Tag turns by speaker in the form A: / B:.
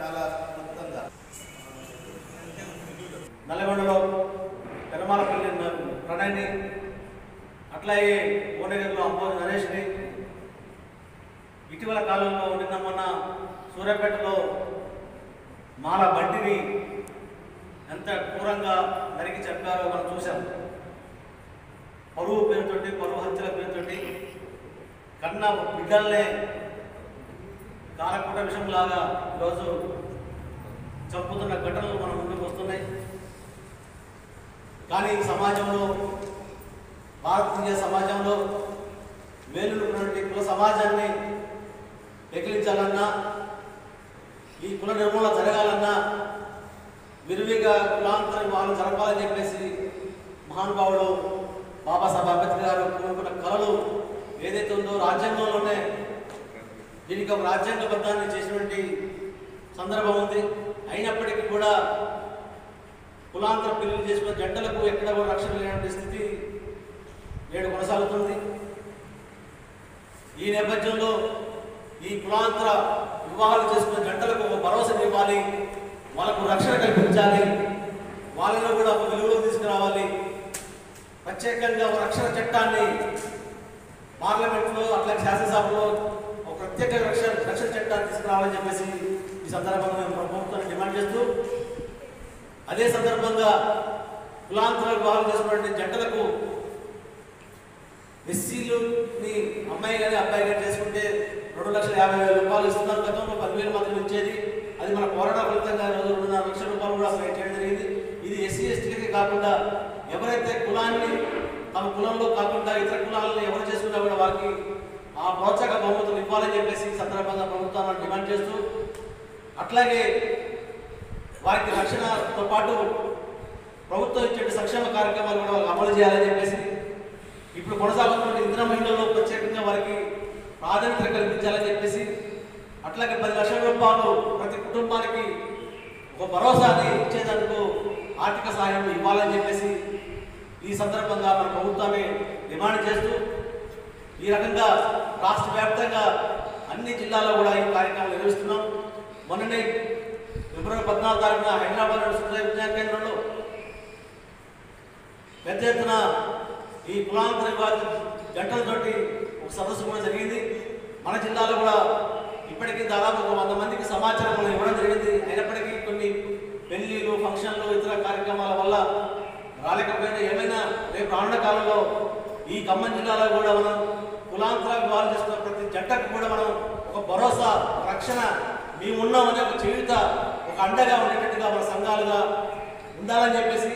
A: చాలా క్లుప్తంగా
B: నల్లగొండలో పెరమాలపల్లి ప్రణయ్ని, అట్లాగే భువనగిరిలో అంబోజు నరేష్ని, ఇటీవల కాలంలో నిన్న మొన్న సూర్యాపేటలో మాల బంటిని ఎంత క్రూరంగా నరికి చెప్పారో మనం చూసాం. పరువు పేరుతోటి, పరువు హత్యల పేరుతోటి కన్న బిడ్డల్నే కాలకూట విషయంలాగా ఈరోజు చంపుతున్న ఘటనలు మన ముందుకు వస్తున్నాయి. కానీ ఈ సమాజంలో, భారతీయ సమాజంలో మేలున్నటువంటి కుల సమాజాన్ని పెకిలించాలన్నా, ఈ కుల నిర్మూలన జరగాలన్నా విరివిగా కులాంతర వివాహాలు జరపాలని చెప్పేసి మహానుభావుడు బాబాసాహెబ్ అంబేద్కర్ గారు కోరుకున్న కళలు ఏదైతే ఉందో రాజ్యాంగంలోనే దీనికి ఒక రాజ్యాంగబద్ధాన్ని చేసినటువంటి సందర్భం ఉంది. అయినప్పటికీ కూడా కులాంతర పెళ్లి చేసుకున్న జంటలకు ఎక్కడ కూడా రక్షణ లేనటువంటి స్థితి నేడు కొనసాగుతుంది. ఈ నేపథ్యంలో ఈ కులాంతర వివాహాలు చేసుకున్న జంటలకు ఒక భరోసా ఇవ్వాలి, వాళ్ళకు రక్షణ కల్పించాలి, వాళ్ళలో కూడా ఒక వెలుగులో తీసుకురావాలి. ప్రత్యేకంగా ఒక రక్షణ చట్టాన్ని పార్లమెంట్లో అట్లా శాసనసభలో ఒక ప్రత్యేక రక్షణ చట్టాన్ని తీసుకురావాలని చెప్పేసి ఈ సందర్భంగా మేము ప్రభుత్వాన్ని డిమాండ్ చేస్తూ, అదే సందర్భంగా కులాంతర వివాహాలు చేసుకున్నటువంటి జంటలకు ఎస్సీలుని అమ్మాయి కానీ అబ్బాయి కానీ చేసుకుంటే 2,50,000 రూపాయలు ఇస్తున్నారు. గతంలో 10,000 మాత్రం ఇచ్చేది. అది మన పోరాట ఫలితంగా 2.5 లక్షల రూపాయలు కూడా అసలు చేయడం జరిగింది. ఇది ఎస్సీ ఎస్టీలకి కాకుండా ఎవరైతే కులాన్ని తమ కులంలో కాకుండా ఇతర కులాలను ఎవరు చేసుకున్నా కూడా వారికి ఆ ప్రోత్సాహక బహుమతులు ఇవ్వాలని చెప్పేసి ఈ సందర్భంగా ప్రభుత్వాన్ని డిమాండ్ చేస్తూ, అట్లాగే వారికి రక్షణతో పాటు ప్రభుత్వం ఇచ్చే సంక్షేమ కార్యక్రమాలు కూడా వాళ్ళకి అమలు చేయాలని చెప్పేసి, ఇప్పుడు కొనసాగుతున్న ఇంధన మహిళల్లో ప్రత్యేకంగా వారికి ప్రాధాన్యత కల్పించాలని చెప్పేసి, అట్లాగే 10 లక్షల రూపాయలు ప్రతి కుటుంబానికి ఒక భరోసాని ఇచ్చేందుకు ఆర్థిక సహాయం ఇవ్వాలని చెప్పేసి ఈ సందర్భంగా మన ప్రభుత్వాన్ని డిమాండ్ చేస్తూ, ఈ రకంగా రాష్ట్ర వ్యాప్తంగా అన్ని జిల్లాల్లో కూడా ఈ కార్యక్రమాలు నిర్వహిస్తున్నాం. మొన్ననే ఫిబ్రవరి 14వ తారీఖున హైదరాబాద్ సుజయ విజ్ఞాన కేంద్రంలో పెద్ద ఎత్తున ఈ కులాంతర వివాద జంటలతోటి ఒక సదస్సు కూడా జరిగింది. మన జిల్లాలో కూడా ఇప్పటికీ దాదాపు 100 మందికి సమాచారం మనం ఇవ్వడం జరిగింది. అయినప్పటికీ కొన్ని పెళ్లిళ్ళు, ఫంక్షన్లు, ఇతర కార్యక్రమాల వల్ల రాలేకపోయినా ఏమైనా రేపు రానున్న కాలంలో ఈ ఖమ్మం జిల్లాలో కూడా మనం కులాంతర వివాహాలు చేస్తున్న ప్రతి జంటకు కూడా మనం ఒక భరోసా, రక్షణ, మేము ఉన్నామనే ఒక చేయుత, ఒక అండగా ఉండేటట్టుగా మన సంఘాలుగా ఉండాలని చెప్పేసి